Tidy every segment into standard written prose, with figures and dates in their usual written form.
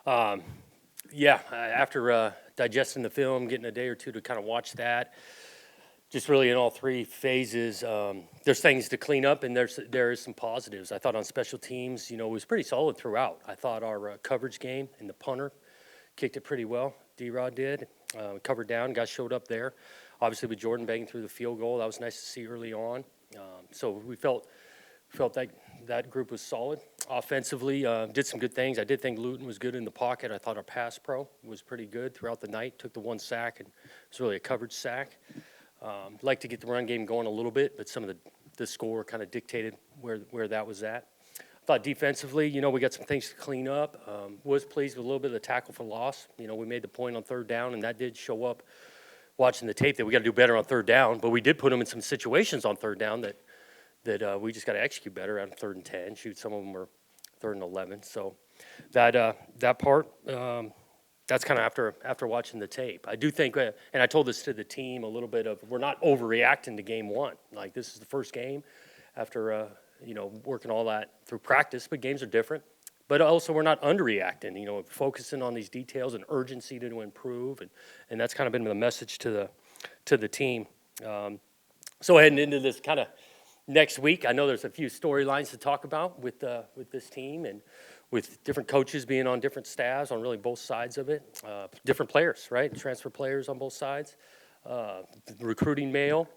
Yeah, after digesting the film, getting a day or two to kind of watch that, just really in all three phases, there's things to clean up, and there is some positives. I thought on special teams, it was pretty solid throughout. I thought our coverage game and the punter kicked it pretty well. D-Rod did. Covered down, guys showed up there. Obviously, with Jordan banging through the field goal, that was nice to see early on. So we felt that group was solid. Offensively, did some good things. I did think Luton was good in the pocket. I thought our pass pro was pretty good throughout the night. Took the one sack, and it was really a coverage sack. Like to get the run game going a little bit, but some of the score kind of dictated where that was at. I thought defensively, we got some things to clean up. Was pleased with a little bit of the tackle for loss. We made the point on third down, and that did show up watching the tape that we got to do better on third down. But we did put them in some situations on third down that we just got to execute better on third and 10. Shoot, some of them were third and 11. So that part, that's kind of after watching the tape. I do think, and I told this to the team a little bit of, we're not overreacting to game one. Like, this is the first game after working all that through practice, but games are different. But also, we're not underreacting. Focusing on these details and urgency to improve, and that's kind of been the message to the team. So heading into this kind of next week, I know there's a few storylines to talk about with this team and with different coaches being on different staffs on really both sides of it. Different players, right? Transfer players on both sides. Recruiting mail.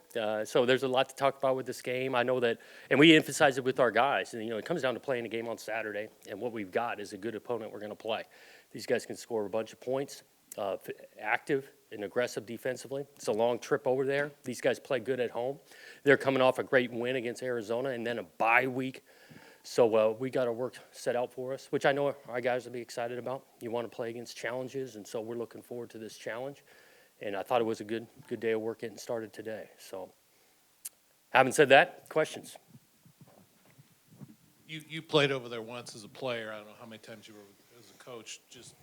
So there's a lot to talk about with this game. I know that, and we emphasize it with our guys. And, it comes down to playing a game on Saturday, and what we've got is a good opponent we're going to play. These guys can score a bunch of points, active and aggressive defensively. It's a long trip over there. These guys play good at home. They're coming off a great win against Arizona and then a bye week. So we got our work set out for us, which I know our guys will be excited about. You want to play against challenges, and so we're looking forward to this challenge. And I thought it was a good day of work getting started today. So having said that, questions? You played over there once as a player. I don't know how many times you were as a coach. Just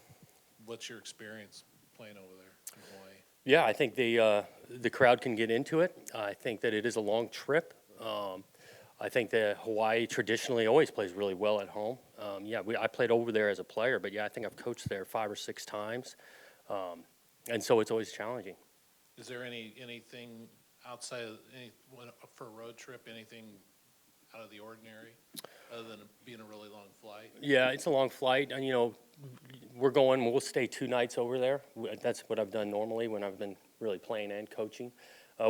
what's your experience playing over there in Hawaii? Yeah, I think the crowd can get into it. I think that it is a long trip. I think that Hawaii traditionally always plays really well at home. I played over there as a player, but I think I've coached there 5 or 6 times. And so it's always challenging. Is there anything outside of for a road trip, anything out of the ordinary other than being a really long flight? Yeah, it's a long flight. And, we'll stay 2 nights over there. That's what I've done normally when I've been really playing and coaching.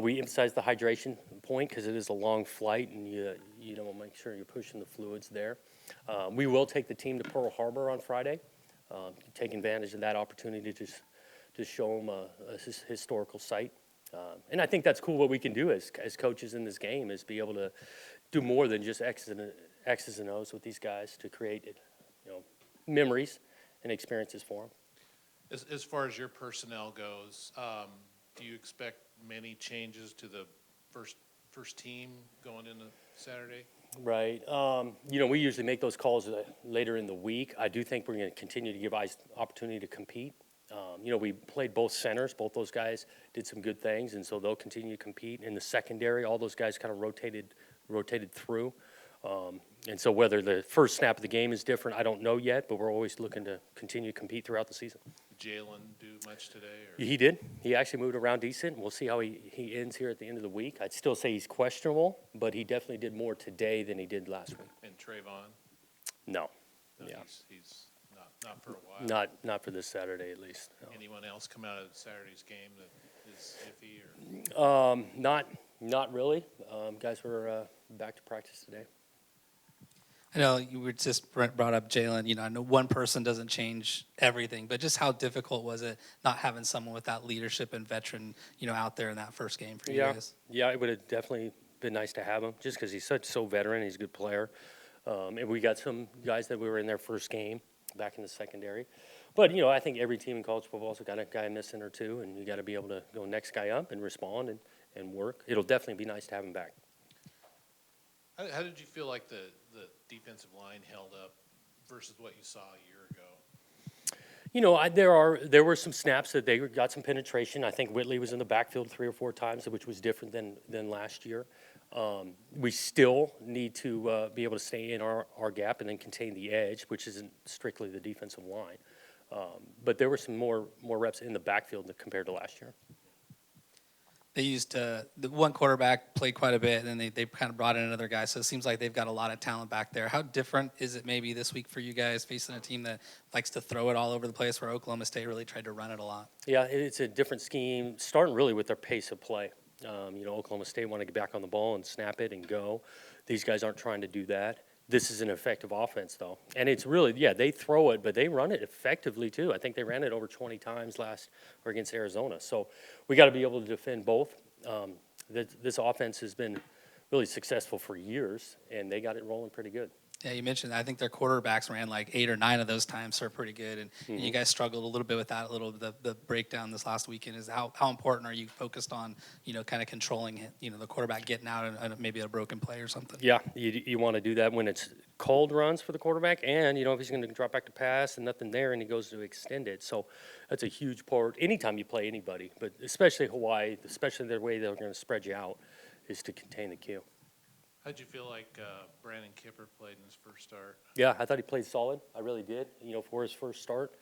We emphasize the hydration point because it is a long flight, and you want to make sure you're pushing the fluids there. We will take the team to Pearl Harbor on Friday, take advantage of that opportunity to show them a historical site. And I think that's cool. What we can do as coaches in this game is be able to do more than just X's and O's with these guys to create memories and experiences for them. As far as your personnel goes, do you expect many changes to the first team going into Saturday? Right. We usually make those calls later in the week. I do think we're going to continue to give guys opportunity to compete. We played both centers. Both those guys did some good things, and so they'll continue to compete. In the secondary, all those guys kind of rotated through. And so whether the first snap of the game is different, I don't know yet, but we're always looking to continue to compete throughout the season. Jalen do much today? He did. He actually moved around decent. We'll see how he ends here at the end of the week. I'd still say he's questionable, but he definitely did more today than he did last week. And Trayvon? No. Yeah. He's not for a while. Not for this Saturday, at least. No. Anyone else come out of Saturday's game that is iffy? Or? Not really. Guys were back to practice today. I know you were just brought up Jalen. I know one person doesn't change everything, but just how difficult was it not having someone with that leadership and veteran, out there in that first game for you guys? Yeah, it would have definitely been nice to have him just because he's so veteran. He's a good player. And we got some guys that we were in their first game back in the secondary. But, I think every team in college football has got a guy missing or two, and you got to be able to go next guy up and respond and work. It'll definitely be nice to have him back. How did you feel like the defensive line held up versus what you saw a year ago? There were some snaps that they got some penetration. I think Whitley was in the backfield 3 or 4 times, which was different than last year. We still need to be able to stay in our gap and then contain the edge, which isn't strictly the defensive line. But there were some more reps in the backfield compared to last year. They used the one quarterback played quite a bit, and then they kind of brought in another guy. So it seems like they've got a lot of talent back there. How different is it maybe this week for you guys facing a team that likes to throw it all over the place, where Oklahoma State really tried to run it a lot? Yeah, it's a different scheme, starting really with their pace of play. Oklahoma State want to get back on the ball and snap it and go. These guys aren't trying to do that. This is an effective offense, though. And it's really, they throw it, but they run it effectively, too. I think they ran it over 20 times against Arizona. So we got to be able to defend both. This offense has been really successful for years, and they got it rolling pretty good. Yeah, you mentioned I think their quarterbacks ran like 8 or 9 of those times, so pretty good. And you guys struggled a little bit with that. The breakdown this last weekend is how important are you focused on kind of controlling the quarterback getting out and maybe a broken play or something. Yeah, you want to do that when it's cold runs for the quarterback, and if he's going to drop back to pass and nothing there, and he goes to extend it. So that's a huge part. Anytime you play anybody, but especially Hawaii, especially the way they're going to spread you out, is to contain the Q. How'd you feel like Brandon Kipper played in his first start? Yeah, I thought he played solid. I really did. For his first start,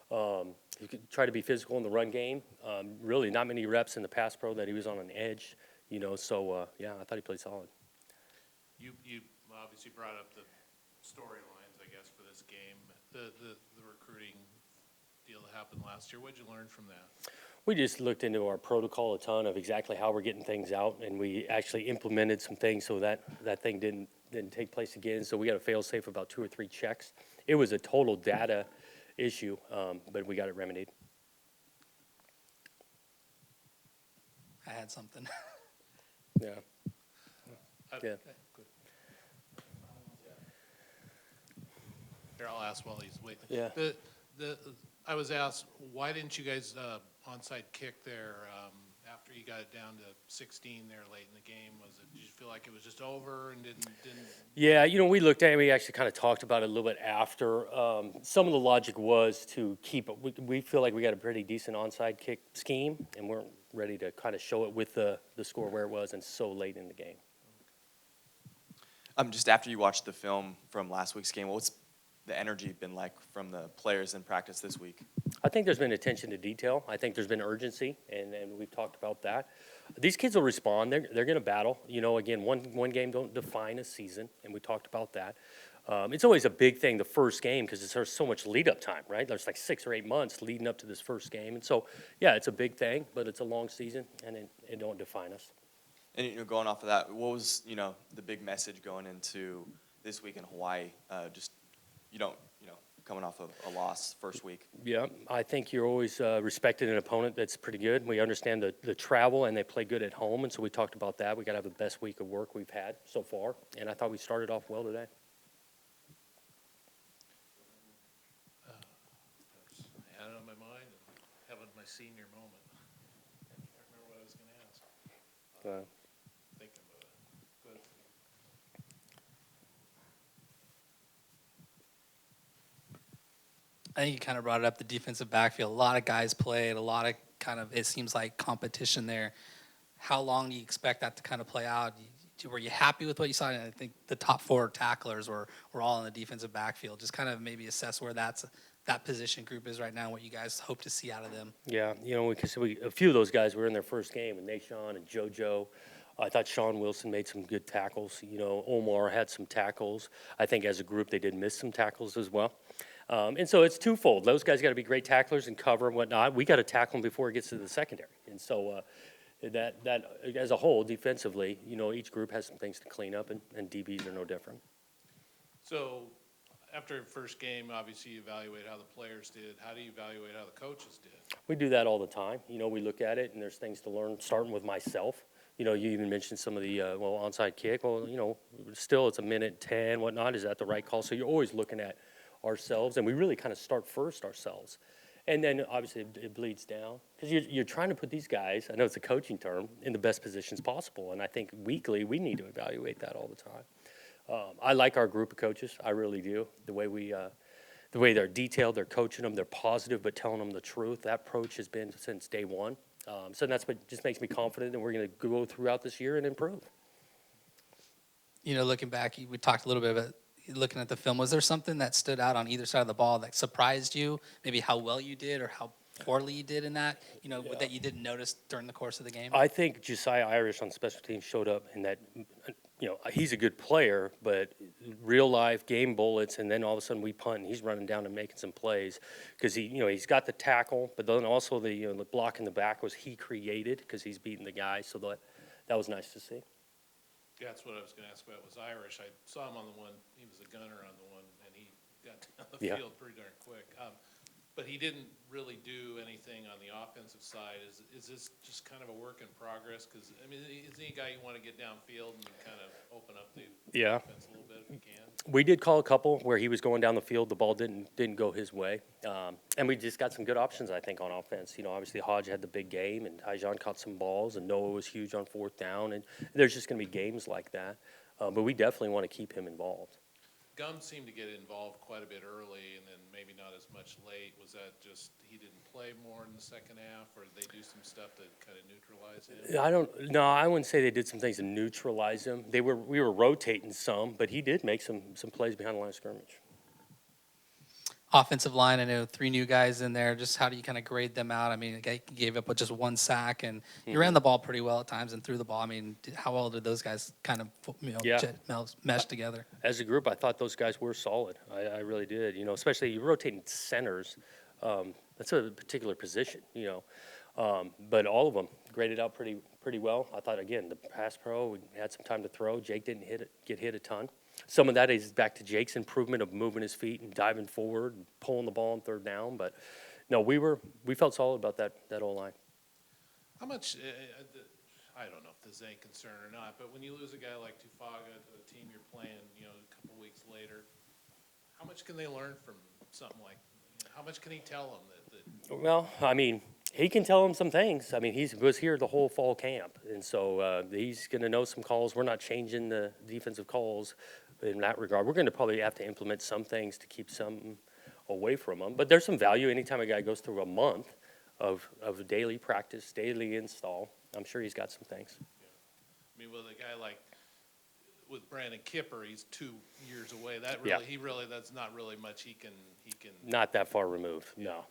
he could try to be physical in the run game. Really, not many reps in the pass pro that he was on an edge. So I thought he played solid. You obviously brought up the storylines, I guess, for this game. The recruiting deal that happened last year. What'd you learn from that? We just looked into our protocol a ton of exactly how we're getting things out, and we actually implemented some things so that thing didn't take place again. So we got a fail-safe about 2 or 3 checks. It was a total data issue, but we got it remedied. I had something. Yeah. Yeah. Okay, good. Here, I'll ask while he's waiting. Yeah. I was asked, why didn't you guys onside kick there after you got it down to 16 there late in the game? Did you feel like it was just over and didn't? Yeah, we looked at it. We actually kind of talked about it a little bit after. Some of the logic was to keep it. We feel like we got a pretty decent onside kick scheme, and we're ready to kind of show it with the score where it was and so late in the game. Just after you watched the film from last week's game, what's the energy been like from the players in practice this week? I think there's been attention to detail. I think there's been urgency, and we've talked about that. These kids will respond. They're going to battle. Again, one game don't define a season, and we talked about that. It's always a big thing, the first game, because there's so much lead-up time, right? There's like 6 or 8 months leading up to this first game. And so, it's a big thing, but it's a long season, and it don't define us. And going off of that, what was the big message going into this week in Hawaii? Coming off of a loss first week. Yeah, I think you're always respecting an opponent that's pretty good. We understand the travel, and they play good at home, and so we talked about that. We got to have the best week of work we've had so far, and I thought we started off well today. I had it on my mind and having my senior moment. I can't remember what I was going to ask. Thinking about it. Good. I think you kind of brought it up, the defensive backfield. A lot of guys played, a lot of it seems like competition there. How long do you expect that to kind of play out? Were you happy with what you saw? And I think the top 4 tacklers were all in the defensive backfield. Just kind of maybe assess where that position group is right now, what you guys hope to see out of them. Yeah, a few of those guys were in their first game, and Nashawn and JoJo. I thought Sean Wilson made some good tackles. Omar had some tackles. I think as a group they did miss some tackles as well. And so it's twofold. Those guys got to be great tacklers and cover and whatnot. We got to tackle them before it gets to the secondary. And so that as a whole, defensively, each group has some things to clean up, and DBs are no different. So after first game, obviously you evaluate how the players did. How do you evaluate how the coaches did? We do that all the time. We look at it, and there's things to learn, starting with myself. You even mentioned some of the, onside kick. Well, still it's a minute 10, whatnot. Is that the right call? So you're always looking at ourselves, and we really kind of start first ourselves. And then, obviously, it bleeds down. Because you're trying to put these guys, I know it's a coaching term, in the best positions possible. And I think weekly we need to evaluate that all the time. I like our group of coaches. I really do. The way they're detailed, they're coaching them, they're positive, but telling them the truth. That approach has been since day one. So that's what just makes me confident that we're going to go throughout this year and improve. Looking back, we talked a little bit about looking at the film, was there something that stood out on either side of the ball that surprised you? Maybe how well you did or how poorly you did in that, that you didn't notice during the course of the game? I think Josiah Irish on special teams showed up in that, he's a good player, but real life game bullets, and then all of a sudden we punt and he's running down and making some plays because he's got the tackle, but then also the block in the back was he created because he's beating the guy, so that was nice to see. Yeah, that's what I was gonna ask about, was Irish. I saw him on the one, he was a gunner on the one, and he got down the Yeah. field pretty darn quick. But he didn't really do anything on the offensive side. Is this just kind of a work in progress? Because, I mean, isn't he a guy you want to get downfield and kind of open up the Yeah. offense a little bit if you can? We did call a couple where he was going down the field, the ball didn't go his way, and we just got some good options, I think, on offense. Obviously Hodge had the big game, and Tyjon caught some balls, and Noah was huge on fourth down, and there's just going to be games like that. But we definitely want to keep him involved. Gum seemed to get involved quite a bit early and then maybe not as much late. Was that just he didn't play more in the second half, or did they do some stuff to kind of neutralize him? I wouldn't say they did some things to neutralize him. We were rotating some, but he did make some plays behind the line of scrimmage. Offensive line, I know 3 new guys in there. Just how do you kind of grade them out? I mean, a guy gave up with just 1 sack, and you ran the ball pretty well at times and threw the ball. I mean, how well did those guys kind of Yeah. mesh together? As a group, I thought those guys were solid. I really did. Especially you rotating centers. That's a particular position. But all of them graded out pretty well. I thought again the pass pro, we had some time to throw. Jake didn't get hit a ton. Some of that is back to Jake's improvement of moving his feet and diving forward, and pulling the ball on third down. But no, we felt solid about that O-line. How much, I don't know if this is any concern or not, but when you lose a guy like Tufaga to a team you're playing, a couple weeks later, how much can they learn from something like, how much can he tell them that Well, I mean, he can tell them some things. I mean, he was here the whole fall camp, and so he's going to know some calls. We're not changing the defensive calls in that regard. We're going to probably have to implement some things to keep some away from him. But there's some value anytime a guy goes through a month of daily practice, daily install. I'm sure he's got some things. I mean, with a guy like, with Brandon Kipper, he's 2 years away. That Yeah. really, that's not really much he can. Not that far removed. No.